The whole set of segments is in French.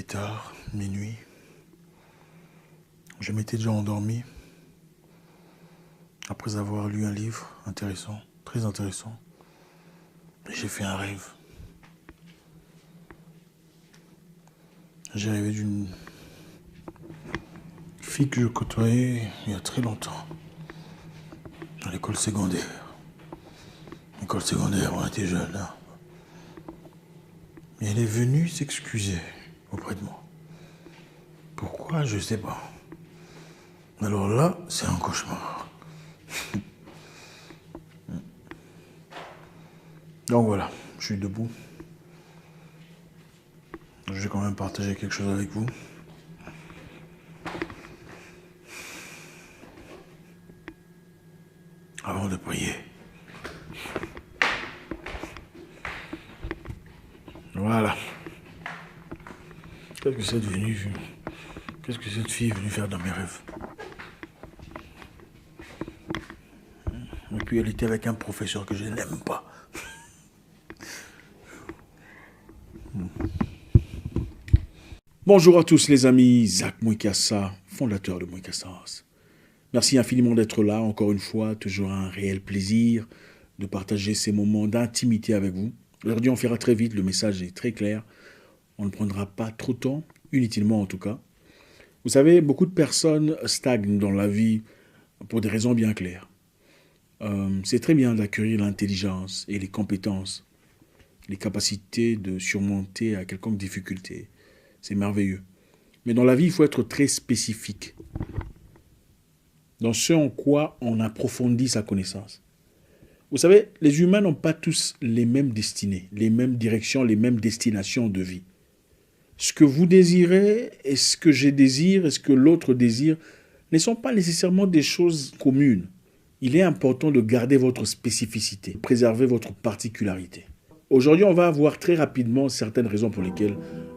était tard, minuit. Je m'étais déjà endormi après avoir lu un livre intéressant, très intéressant. Et j'ai fait un rêve. J'ai rêvé d'une fille que je côtoyais il y a très longtemps, à l'école secondaire. L'école secondaire, on était jeunes, hein. Et elle est venue s'excuser auprès de moi. Pourquoi, je sais pas. Alors là, c'est un cauchemar. Donc voilà, je suis debout. Je vais quand même partager quelque chose avec vous. Avant de prier. Voilà. Qu'est-ce que c'est devenu? Qu'est-ce que cette fille est venue faire dans mes rêves? Et puis elle était avec un professeur que je n'aime pas. Bonjour à tous les amis, Zach Mouikassa, fondateur de Mouikassa. Merci infiniment d'être là, encore une fois, toujours un réel plaisir de partager ces moments d'intimité avec vous. Aujourd'hui on fera très vite, le message est très clair, on ne prendra pas trop de temps, inutilement en tout cas. Vous savez, beaucoup de personnes stagnent dans la vie pour des raisons bien claires. C'est très bien d'acquérir l'intelligence et les compétences, les capacités de surmonter à quelconque difficulté. C'est merveilleux. Mais dans la vie, il faut être très spécifique. Dans ce en quoi on approfondit sa connaissance. Vous savez, les humains n'ont pas tous les mêmes destinées, les mêmes directions, les mêmes destinations de vie. Ce que vous désirez et ce que je désire et ce que l'autre désire ne sont pas nécessairement des choses communes. Il est important de garder votre spécificité, préserver votre particularité. Aujourd'hui, on va voir très rapidement certaines raisons pour lesquelles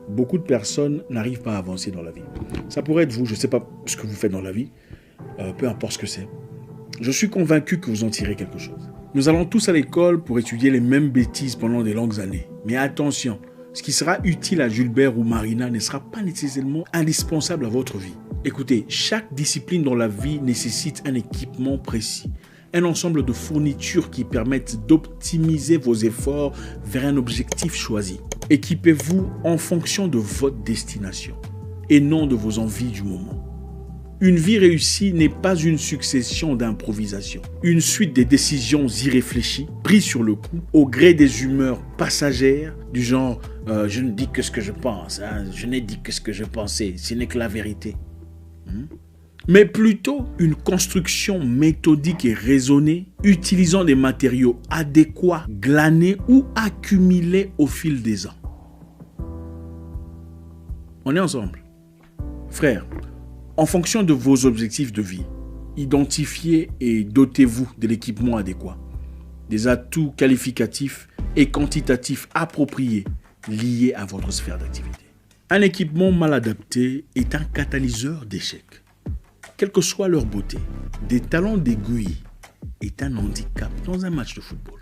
beaucoup de personnes n'arrivent pas à avancer dans la vie. Ça pourrait être vous, je ne sais pas ce que vous faites dans la vie, peu importe ce que c'est. Je suis convaincu que vous en tirez quelque chose. Nous allons tous à l'école pour étudier les mêmes bêtises pendant de longues années. Mais attention, ce qui sera utile à Gilbert ou Marina ne sera pas nécessairement indispensable à votre vie. Écoutez, chaque discipline dans la vie nécessite un équipement précis. Un ensemble de fournitures qui permettent d'optimiser vos efforts vers un objectif choisi. Équipez-vous en fonction de votre destination et non de vos envies du moment. Une vie réussie n'est pas une succession d'improvisations, une suite de décisions irréfléchies, prises sur le coup, au gré des humeurs passagères, du genre « je ne dis que ce que je pense, je n'ai dit que ce que je pensais, ce n'est que la vérité ». Mais plutôt une construction méthodique et raisonnée, utilisant des matériaux adéquats, glanés ou accumulés au fil des ans. On est ensemble. Frères, en fonction de vos objectifs de vie, identifiez et dotez-vous de l'équipement adéquat, des atouts qualificatifs et quantitatifs appropriés liés à votre sphère d'activité. Un équipement mal adapté est un catalyseur d'échec. Quelle que soit leur beauté, des talons d'aiguille est un handicap dans un match de football.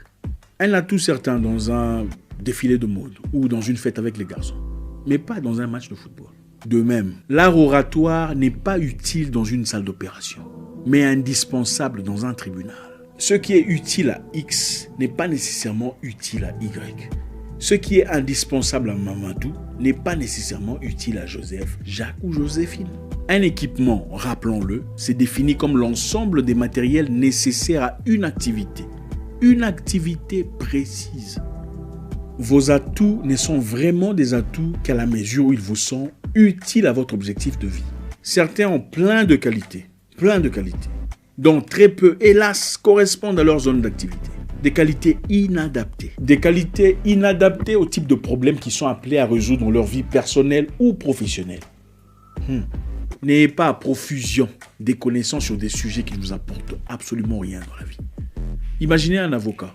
Un atout certain dans un défilé de mode ou dans une fête avec les garçons, mais pas dans un match de football. De même, l'art oratoire n'est pas utile dans une salle d'opération, mais indispensable dans un tribunal. Ce qui est utile à X n'est pas nécessairement utile à Y. Ce qui est indispensable à Mamadou n'est pas nécessairement utile à Joseph, Jacques ou Joséphine. Un équipement, rappelons-le, c'est défini comme l'ensemble des matériels nécessaires à une activité précise. Vos atouts ne sont vraiment des atouts qu'à la mesure où ils vous sont utiles à votre objectif de vie. Certains ont plein de qualités, dont très peu, hélas, correspondent à leur zone d'activité. Des qualités inadaptées au type de problèmes qu'ils sont appelés à résoudre dans leur vie personnelle ou professionnelle. N'ayez pas à profusion des connaissances sur des sujets qui ne vous apportent absolument rien dans la vie. Imaginez un avocat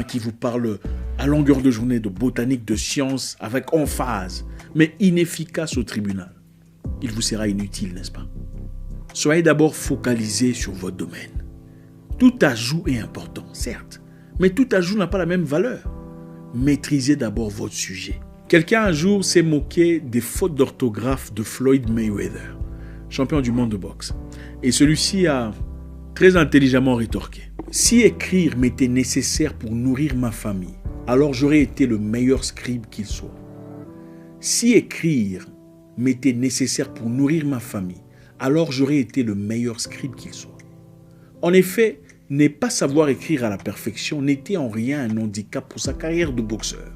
qui vous parle à longueur de journée de botanique, de sciences, avec emphase, mais inefficace au tribunal. Il vous sera inutile, n'est-ce pas? Soyez d'abord focalisé sur votre domaine. Tout ajout est important, certes, mais tout ajout n'a pas la même valeur. Maîtrisez d'abord votre sujet. Quelqu'un un jour s'est moqué des fautes d'orthographe de Floyd Mayweather, champion du monde de boxe. Et celui-ci a très intelligemment rétorqué. Si écrire m'était nécessaire pour nourrir ma famille, alors j'aurais été le meilleur scribe qu'il soit. Si écrire m'était nécessaire pour nourrir ma famille, alors j'aurais été le meilleur scribe qu'il soit. En effet, ne pas savoir écrire à la perfection n'était en rien un handicap pour sa carrière de boxeur.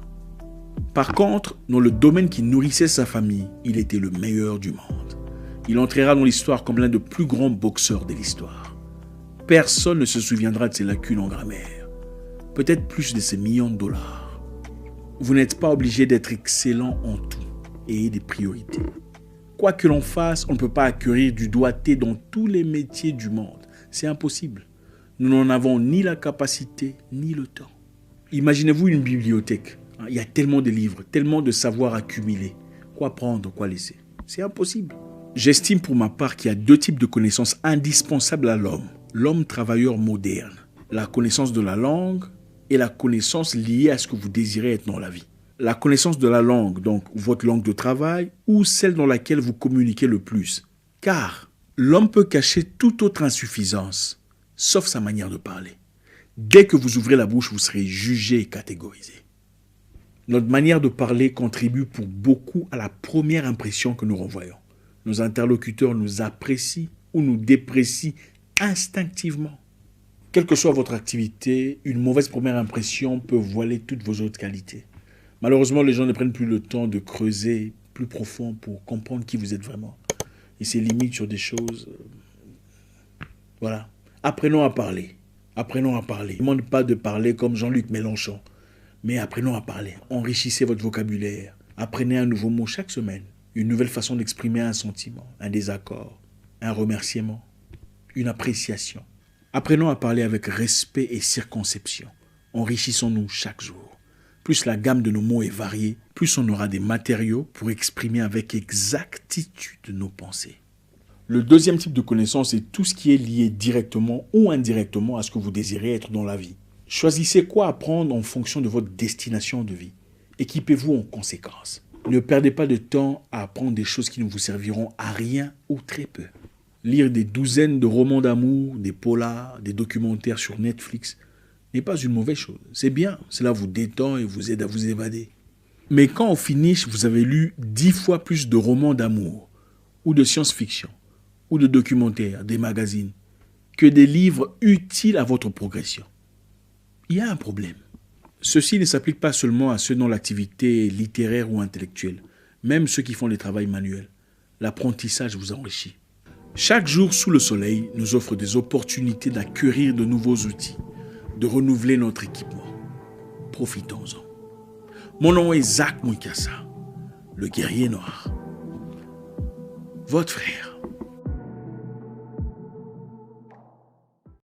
Par contre, dans le domaine qui nourrissait sa famille, il était le meilleur du monde. Il entrera dans l'histoire comme l'un des plus grands boxeurs de l'histoire. Personne ne se souviendra de ses lacunes en grammaire, peut-être plus de ses millions de dollars. Vous n'êtes pas obligé d'être excellent en tout et ayez des priorités. Quoi que l'on fasse, on ne peut pas acquérir du doigté dans tous les métiers du monde. C'est impossible. Nous n'en avons ni la capacité, ni le temps. Imaginez-vous une bibliothèque. Il y a tellement de livres, tellement de savoirs accumulés. Quoi prendre, quoi laisser? C'est impossible. J'estime pour ma part qu'il y a deux types de connaissances indispensables à l'homme. L'homme travailleur moderne. La connaissance de la langue et la connaissance liée à ce que vous désirez être dans la vie. La connaissance de la langue, donc votre langue de travail, ou celle dans laquelle vous communiquez le plus. Car l'homme peut cacher toute autre insuffisance, sauf sa manière de parler. Dès que vous ouvrez la bouche, vous serez jugé et catégorisé. Notre manière de parler contribue pour beaucoup à la première impression que nous renvoyons. Nos interlocuteurs nous apprécient ou nous déprécient instinctivement. Quelle que soit votre activité, une mauvaise première impression peut voiler toutes vos autres qualités. Malheureusement, les gens ne prennent plus le temps de creuser plus profond pour comprendre qui vous êtes vraiment. Et c'est limite sur des choses... Voilà. Apprenons à parler. Apprenons à parler. Je ne demande pas de parler comme Jean-Luc Mélenchon. Mais apprenons à parler. Enrichissez votre vocabulaire. Apprenez un nouveau mot chaque semaine. Une nouvelle façon d'exprimer un sentiment, un désaccord, un remerciement, une appréciation. Apprenons à parler avec respect et circonception. Enrichissons-nous chaque jour. Plus la gamme de nos mots est variée, plus on aura des matériaux pour exprimer avec exactitude nos pensées. Le deuxième type de connaissance est tout ce qui est lié directement ou indirectement à ce que vous désirez être dans la vie. Choisissez quoi apprendre en fonction de votre destination de vie. Équipez-vous en conséquence. Ne perdez pas de temps à apprendre des choses qui ne vous serviront à rien ou très peu. Lire des douzaines de romans d'amour, des polars, des documentaires sur Netflix n'est pas une mauvaise chose. C'est bien, cela vous détend et vous aide à vous évader. Mais quand au finish, vous avez lu 10 fois plus de romans d'amour, ou de science-fiction, ou de documentaires, des magazines, que des livres utiles à votre progression, il y a un problème. Ceci ne s'applique pas seulement à ceux dont l'activité est littéraire ou intellectuelle, même ceux qui font des travaux manuels. L'apprentissage vous enrichit. Chaque jour sous le soleil nous offre des opportunités d'acquérir de nouveaux outils, de renouveler notre équipement. Profitons-en. Mon nom est Zach Moukassa, le guerrier noir. Votre frère.